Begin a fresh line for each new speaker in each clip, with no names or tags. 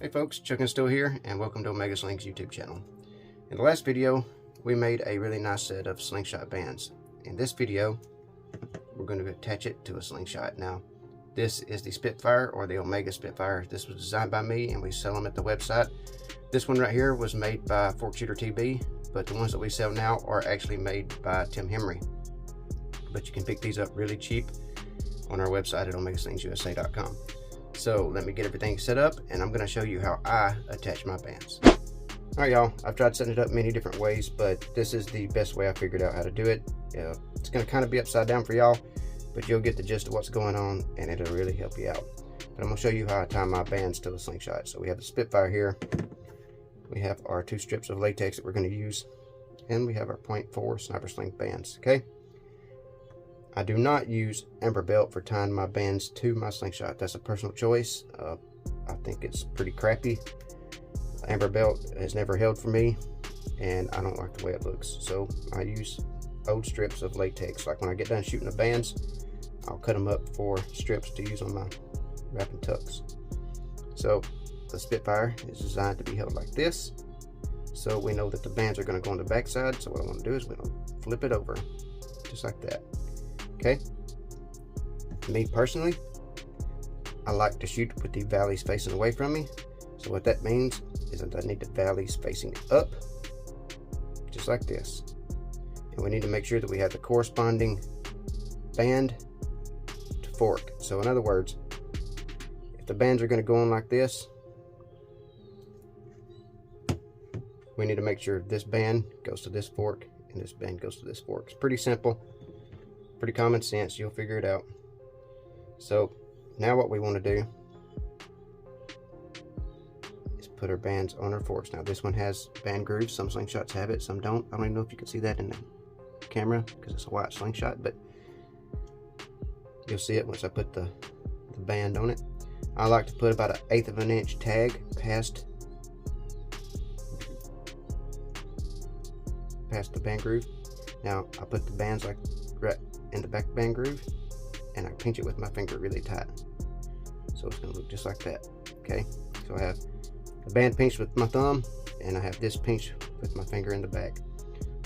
Hey folks, Chuck and Still here, and welcome to Omega Sling's YouTube channel. In the last video, we made a really nice set of slingshot bands. In this video, we're going to attach it to a slingshot. Now, this is the Spitfire, or the Omega Spitfire. This was designed by me, and we sell them at the website. This one right here was made by Fork Shooter TB, but the ones that we sell now are actually made by Tim Henry. But you can pick these up really cheap on our website at omegaslingsusa.com. So let me get everything set up, and I'm going to show you how I attach my bands. Alright y'all, I've tried setting it up many different ways, but this is the best way I figured out how to do it. It's going to kind of be upside down for y'all, but you'll get the gist of what's going on, and it'll really help you out. But I'm going to show you how I tie my bands to the slingshot. So we have the Spitfire here, we have our 2 strips of latex that we're going to use, and we have our .4 sniper sling bands. Okay, I do not use amber belt for tying my bands to my slingshot. That's a personal choice. I think it's pretty crappy. Amber belt has never held for me, and I don't like the way it looks. So I use old strips of latex. Like when I get done shooting the bands, I'll cut them up for strips to use on my wrap and tucks. So the Spitfire is designed to be held like this. So we know that the bands are going to go on the back side. So what I want to do is we're going to flip it over, just like that. Okay, me personally, I like to shoot with the valleys facing away from me. So what that means is that I need the valleys facing up, just like this. And we need to make sure that we have the corresponding band to fork. So in other words, if the bands are going to go on like this, we need to make sure this band goes to this fork and this band goes to this fork. It's pretty simple. Pretty common sense, you'll figure it out. So now what we want to do is put our bands on our forks. Now this one has band grooves. Some slingshots have it, some don't. I don't even know if you can see that in the camera because it's a white slingshot, but you'll see it once I put the band on it. I like to put about 1/8 of an inch tag past the band groove. Now I put the bands like right in the back band groove, and I pinch it with my finger really tight, so it's going to look just like that. Okay, so I have the band pinched with my thumb, and I have this pinched with my finger in the back.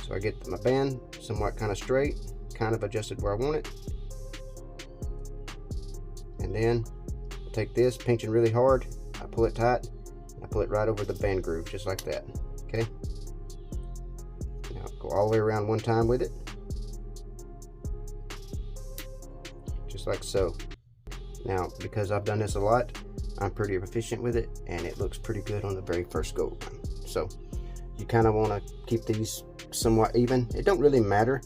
So I get my band somewhat kind of straight, kind of adjusted where I want it, and then I take this, pinching really hard, I pull it tight, and I pull it right over the band groove, just like that. Okay, now go all the way around one time with it, just like so. Now because I've done this a lot, I'm pretty efficient with it, and it looks pretty good on the very first go around. So you kind of want to keep these somewhat even. It don't really matter.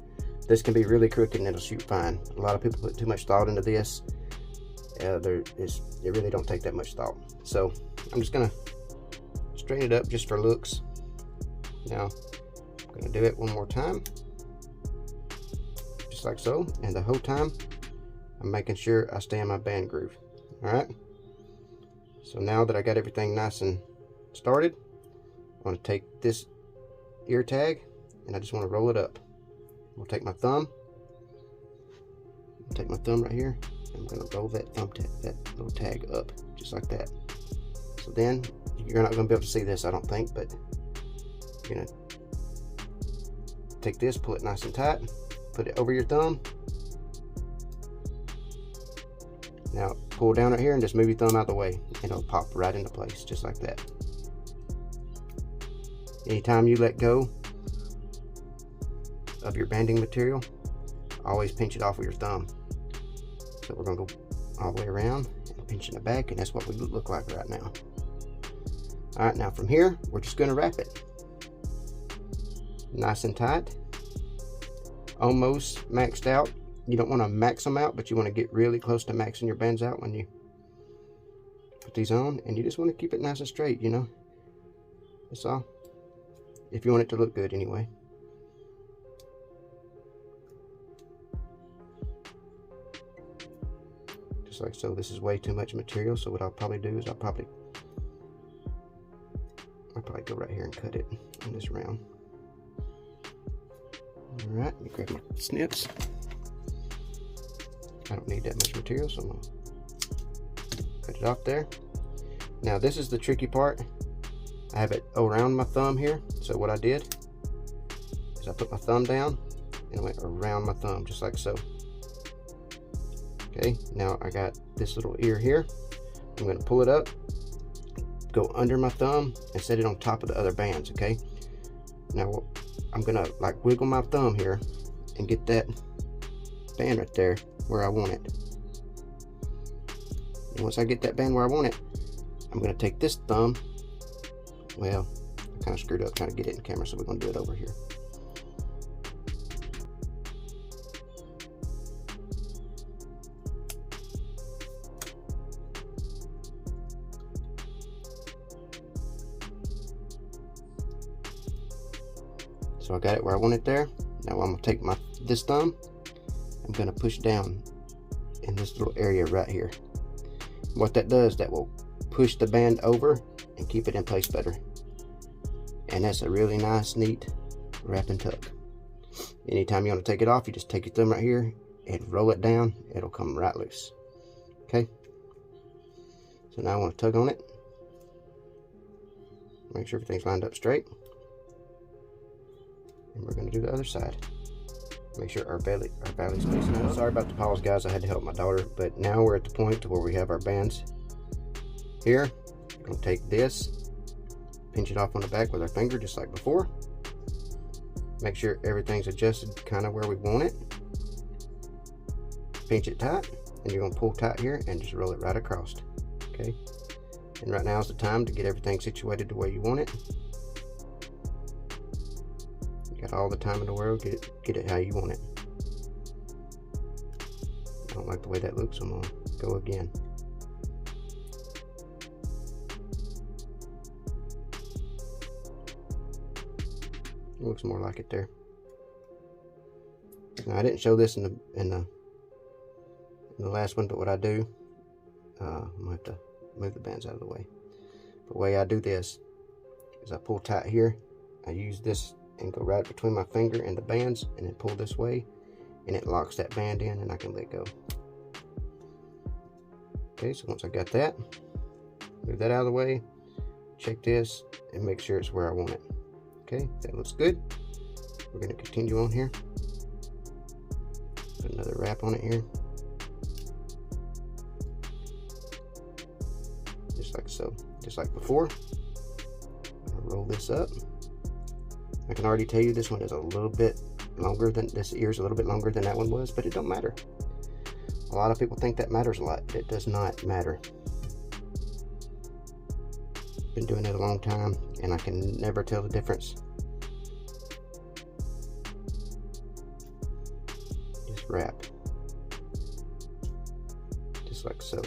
This can be really crooked and it'll shoot fine. A lot of people put too much thought into this. It really don't take that much thought. So I'm just gonna straighten it up just for looks. Now I'm gonna do it one more time, just like so, and the whole time I'm making sure I stay in my band groove. Alright, so now that I got everything nice and started, I'm going to take this ear tag and I just want to roll it up. I'll take my thumb, right here, and I'm going to roll that that little tag up just like that. So then you're not going to be able to see this, I don't think, but you're going to take this, pull it nice and tight, put it over your thumb. Now pull down right here and just move your thumb out of the way, and it'll pop right into place just like that. Anytime you let go of your banding material, always pinch it off with your thumb. So we're going to go all the way around and pinch in the back, and that's what we look like right now. Alright, now from here we're just going to wrap it nice and tight, almost maxed out. You don't want to max them out, but you want to get really close to maxing your bands out when you put these on, and you just want to keep it nice and straight, you know. That's all. If you want it to look good anyway. Just like so. This is way too much material, so what I'll probably do is I'll probably go right here and cut it on this round. Alright, let me grab my snips. I don't need that much material, so I'm going to cut it off there. Now this is the tricky part. I have it around my thumb here. So what I did is I put my thumb down and went around my thumb just like so. Okay, now I got this little ear here. I'm going to pull it up, go under my thumb, and set it on top of the other bands. Okay, now I'm going to like wiggle my thumb here and get that band right there where I want it. And once I get that band where I want it, I'm going to take this thumb. Well, I kind of screwed up trying to get it in camera, so we're going to do it over here. So I got it where I want it there. Now I'm going to take this thumb. I'm going to push down in this little area right here. What that does, that will push the band over and keep it in place better. And that's a really nice, neat wrap and tuck. Anytime you want to take it off, you just take your thumb right here and roll it down. It'll come right loose. Okay. So now I want to tug on it. Make sure everything's lined up straight. And we're going to do the other side. Make sure our belly's facing up. Sorry about the pause, guys. I had to help my daughter, but now we're at the point to where we have our bands here. We're going to take this, pinch it off on the back with our finger just like before. Make sure everything's adjusted kind of where we want it. Pinch it tight, and you're going to pull tight here and just roll it right across. Okay, and right now is the time to get everything situated the way you want it. Got all the time in the world, get it how you want it. I don't like the way that looks, so I'm gonna go again. It looks more like it there. Now I didn't show this in the last one, but what I do, I'm gonna have to move the bands out of the way. The way I do this is I pull tight here. I use this and go right between my finger and the bands, and then pull this way, and it locks that band in, and I can let go. Okay, so once I got that, move that out of the way, check this, and make sure it's where I want it. Okay, that looks good. We're going to continue on here. Put another wrap on it here. Just like so, just like before. I'm gonna roll this up. I can already tell you this one is a little bit longer than, this ear's a little bit longer than that one was, but it don't matter. A lot of people think that matters a lot, but it does not matter. Been doing it a long time, and I can never tell the difference. Just wrap. Just like so.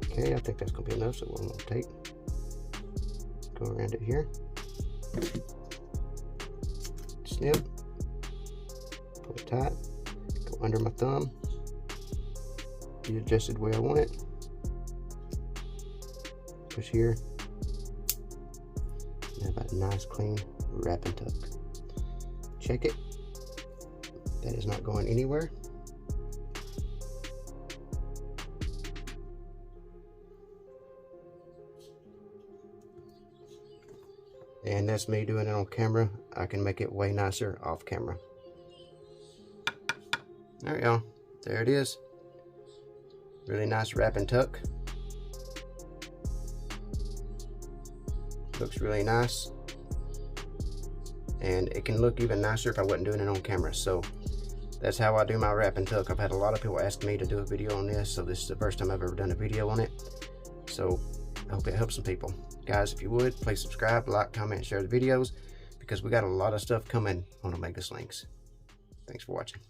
Okay, I think that's gonna be enough, so what I'm gonna take, go around it here, snip, pull it tight, go under my thumb, get it adjusted the way I want it, push here, and have a nice clean wrap and tuck. Check it, that is not going anywhere. And that's me doing it on camera. I can make it way nicer off camera. There we go. There it is. Really nice wrap and tuck. Looks really nice. And it can look even nicer if I wasn't doing it on camera. So that's how I do my wrap and tuck. I've had a lot of people ask me to do a video on this, so this is the first time I've ever done a video on it. So I hope it helps some people. Guys, if you would, please subscribe, like, comment, share the videos, because we got a lot of stuff coming on Omega Slings. Thanks for watching.